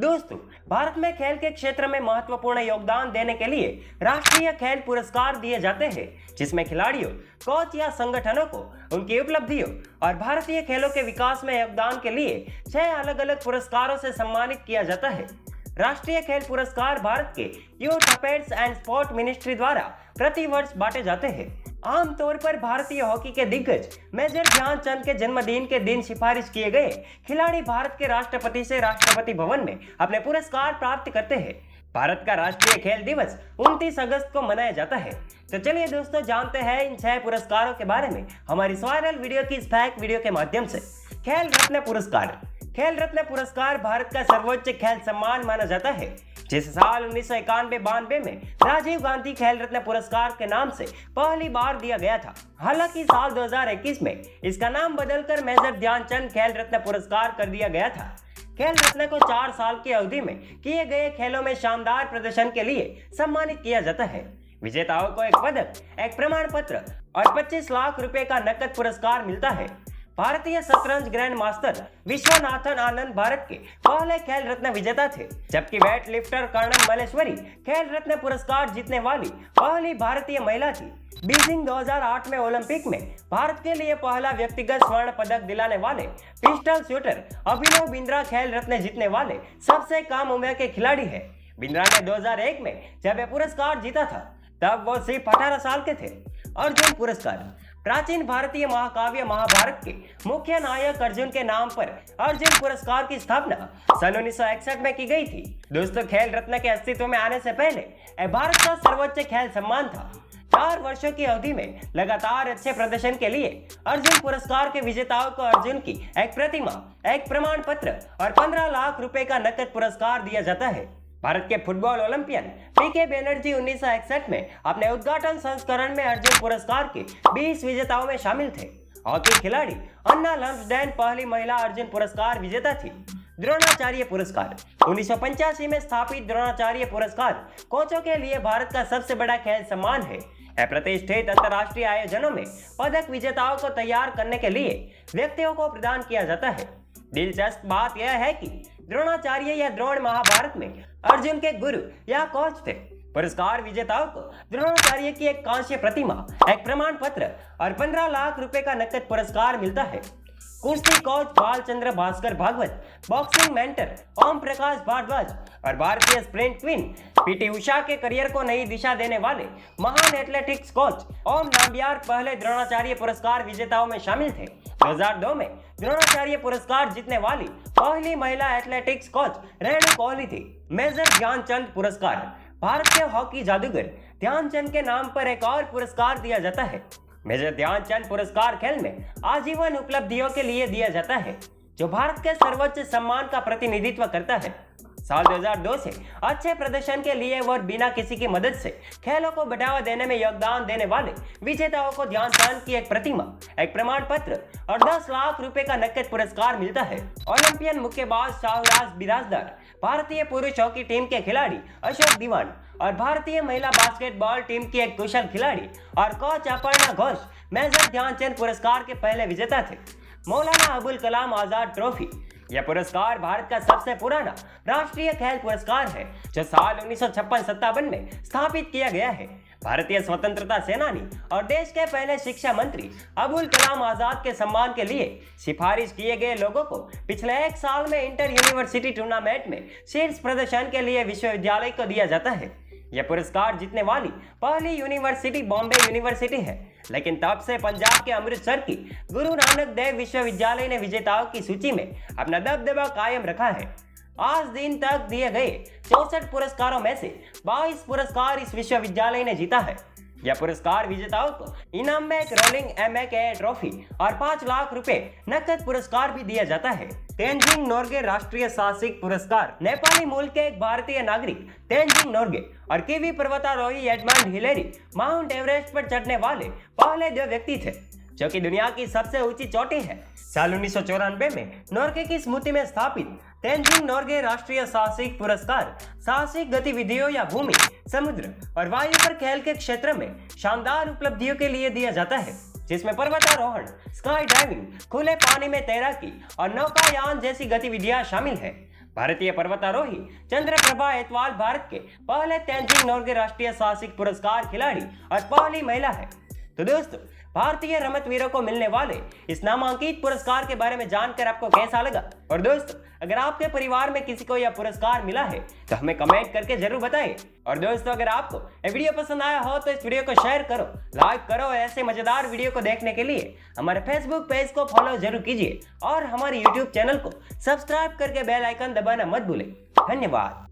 दोस्तों, भारत में खेल के क्षेत्र में महत्वपूर्ण योगदान देने के लिए राष्ट्रीय खेल पुरस्कार दिए जाते हैं, जिसमें खिलाड़ियों, कोच या संगठनों को उनकी उपलब्धियों और भारतीय खेलों के विकास में योगदान के लिए 6 अलग अलग पुरस्कारों से सम्मानित किया जाता है। राष्ट्रीय खेल पुरस्कार भारत के youth affairs and sport ministry द्वारा प्रति वर्ष बांटे जाते हैं। आमतौर पर भारतीय हॉकी के दिग्गज मेजर ध्यानचंद के जन्मदिन के दिन सिफारिश किए गए खिलाड़ी भारत के राष्ट्रपति से राष्ट्रपति भवन में अपने पुरस्कार प्राप्त करते हैं। भारत का राष्ट्रीय खेल दिवस 29 अगस्त को मनाया जाता है। तो चलिए दोस्तों, जानते हैं इन 6 पुरस्कारों के बारे में हमारी इस वायरल वीडियो की इस फैक्ट वीडियो के माध्यम से। खेल रत्न पुरस्कार। खेल रत्न पुरस्कार भारत का सर्वोच्च खेल सम्मान माना जाता है, जिसे साल 1991-92 में राजीव गांधी खेल रत्न पुरस्कार के नाम से पहली बार दिया गया था। हालांकि साल 2021 में इसका नाम बदलकर मेजर ध्यानचंद खेल रत्न पुरस्कार कर दिया गया था। खेल रत्न को 4 साल की अवधि में किए गए खेलों में शानदार प्रदर्शन के लिए सम्मानित किया जाता है। विजेताओं को एक पदक, एक प्रमाण पत्र और 25 लाख रुपए का नकद पुरस्कार मिलता है। भारतीय शतरंज ग्रैंड मास्टर विश्वनाथन आनंद भारत के पहले खेल रत्न विजेता थे, जबकि वेट लिफ्टर कर्णन मल्लेश्वरी खेल रत्न पुरस्कार जीतने वाली पहली भारतीय महिला थी। बीजिंग 2008 में ओलंपिक में भारत के लिए पहला व्यक्तिगत स्वर्ण पदक दिलाने वाले पिस्टल शूटर अभिनव बिंद्रा खेल रत्न जीतने वाले सबसे कम उम्र के खिलाड़ी है। बिंद्रा ने 2001 में जब यह पुरस्कार जीता था, तब वो सिर्फ 18 साल के थे। अर्जुन पुरस्कार। प्राचीन भारतीय महाकाव्य महाभारत के मुख्य नायक अर्जुन के नाम पर अर्जुन पुरस्कार की स्थापना सन 1961 में की गई थी। दोस्तों, खेल रत्न के अस्तित्व में आने से पहले यह भारत का सर्वोच्च खेल सम्मान था। 4 वर्षों की अवधि में लगातार अच्छे प्रदर्शन के लिए अर्जुन पुरस्कार के विजेताओं को अर्जुन की एक प्रतिमा, एक प्रमाण पत्र और 15 लाख रुपए का नकद पुरस्कार दिया जाता है। भारत के फुटबॉल ओलंपियन पीके बनर्जी 1961 में अपने उद्घाटन संस्करण में अर्जुन पुरस्कार के 20 विजेताओं में शामिल थे। हॉकी खिलाड़ी अन्ना लम्सडेन पहली महिला अर्जुन पुरस्कार विजेता थी। द्रोणाचार्य पुरस्कार। 1985 में स्थापित द्रोणाचार्य पुरस्कार कोचों के लिए भारत का सबसे बड़ा खेल सम्मान है। यह प्रतिष्ठित अंतर्राष्ट्रीय आयोजनों में पदक विजेताओं को तैयार करने के लिए व्यक्तियों को प्रदान किया जाता है। दिलचस्प बात यह है कि द्रोणाचार्य या द्रोण महाभारत में अर्जुन के गुरु या कोच थे। पुरस्कार विजेताओं को द्रोणाचार्य की एक कांस्य प्रतिमा, एक प्रमाण पत्र और 15 लाख रुपए का नकद पुरस्कार मिलता है। कुश्ती coach Balchandra Bhaskar Bhagwat, boxing mentor Om Prakash Bharadwaj और भारतीय स्प्रिंट क्वीन पीटी उषा के करियर को नई दिशा देने वाले महान एथलेटिक्स कोच ओम नाम्बियार पहले द्रोणाचार्य पुरस्कार विजेताओं में शामिल थे। 2002 में द्रोणाचार्य पुरस्कार जीतने वाली पहली महिला एथलेटिक्स कोच रेणु कोहली थी। मेजर ध्यानचंद पुरस्कार। भारत के हॉकी जादूगर ध्यानचंद के नाम पर एक और पुरस्कार दिया जाता है। मेजर ध्यानचंद पुरस्कार खेल में आजीवन उपलब्धियों के लिए दिया जाता है, जो भारत के सर्वोच्च सम्मान का प्रतिनिधित्व करता है। साल 2002 से अच्छे प्रदर्शन के लिए और बिना किसी की मदद से खेलों को बढ़ावा देने में योगदान देने वाले विजेताओं को ध्यानचंद की एक प्रतिमा, एक प्रमाण पत्र और 10 लाख रुपए का नकद पुरस्कार मिलता है। ओलंपियन मुक्केबाज शाहराज बिराजदार, भारतीय पुरुष हॉकी टीम के खिलाड़ी अशोक दीवान और भारतीय महिला बास्केटबॉल टीम की एक कुशल खिलाड़ी और कोच अपर्णा घोष मेजर ध्यानचंद पुरस्कार के पहले विजेता थे। मौलाना अबुल कलाम आजाद ट्रॉफी। यह पुरस्कार भारत का सबसे पुराना राष्ट्रीय खेल पुरस्कार है, जो साल 1956-57 में स्थापित किया गया है। भारतीय स्वतंत्रता सेनानी और देश के पहले शिक्षा मंत्री अबुल कलाम आजाद के सम्मान के लिए सिफारिश किए गए लोगों को पिछले 1 साल में इंटर यूनिवर्सिटी टूर्नामेंट में शीर्ष प्रदर्शन के लिए विश्वविद्यालय को दिया जाता है। यह पुरस्कार जीतने वाली पहली यूनिवर्सिटी बॉम्बे यूनिवर्सिटी है, लेकिन तब से पंजाब के अमृतसर की गुरु नानक देव विश्वविद्यालय ने विजेताओं की सूची में अपना दबदबा कायम रखा है। आज दिन तक दिए गए 64 पुरस्कारों में से 22 पुरस्कार इस विश्वविद्यालय ने जीता है। यह पुरस्कार विजेताओं को इनाम में एक रोलिंग MK ट्रॉफी और 5 लाख रुपए नकद पुरस्कार भी दिया जाता है। तेनजिंग नोर्गे राष्ट्रीय साहसिक पुरस्कार। नेपाली मूल के एक भारतीय नागरिक तेनजिंग नोर्गे और कीवी पर्वतारोही एडमंड हिलेरी माउंट एवरेस्ट पर चढ़ने वाले पहले 2 व्यक्ति थे, जो कि दुनिया की सबसे ऊंची चोटी है। साल 1994 में नोर्गे की स्मृति में स्थापित तेनजिंग नोर्गे राष्ट्रीय साहसिक पुरस्कार साहसिक गतिविधियों या भूमि, समुद्र और वायु पर खेल के क्षेत्र में शानदार उपलब्धियों के लिए दिया जाता है, जिसमें पर्वतारोहण, स्काई डाइविंग, खुले पानी में तैराकी और नौकायान जैसी गतिविधियां शामिल है। भारतीय पर्वतारोही चंद्रप्रभा एतवाल भारत के पहले तेनजिंग नोर्गे राष्ट्रीय साहसिक पुरस्कार खिलाड़ी और पहली महिला है। तो दोस्तों, भारतीय रमत वीरों को मिलने वाले इस नामांकित पुरस्कार के बारे में जानकर आपको कैसा लगा? और दोस्तों, अगर आपके परिवार में किसी को यह पुरस्कार मिला है तो हमें कमेंट करके जरूर बताएं। और दोस्तों, अगर आपको ये वीडियो पसंद आया हो तो इस वीडियो को शेयर करो, लाइक करो और ऐसे मजेदार वीडियो को देखने के लिए हमारे फेसबुक पेज को फॉलो जरूर कीजिए और हमारे यूट्यूब चैनल को सब्सक्राइब करके बेल आइकन दबाना मत भूलें। धन्यवाद।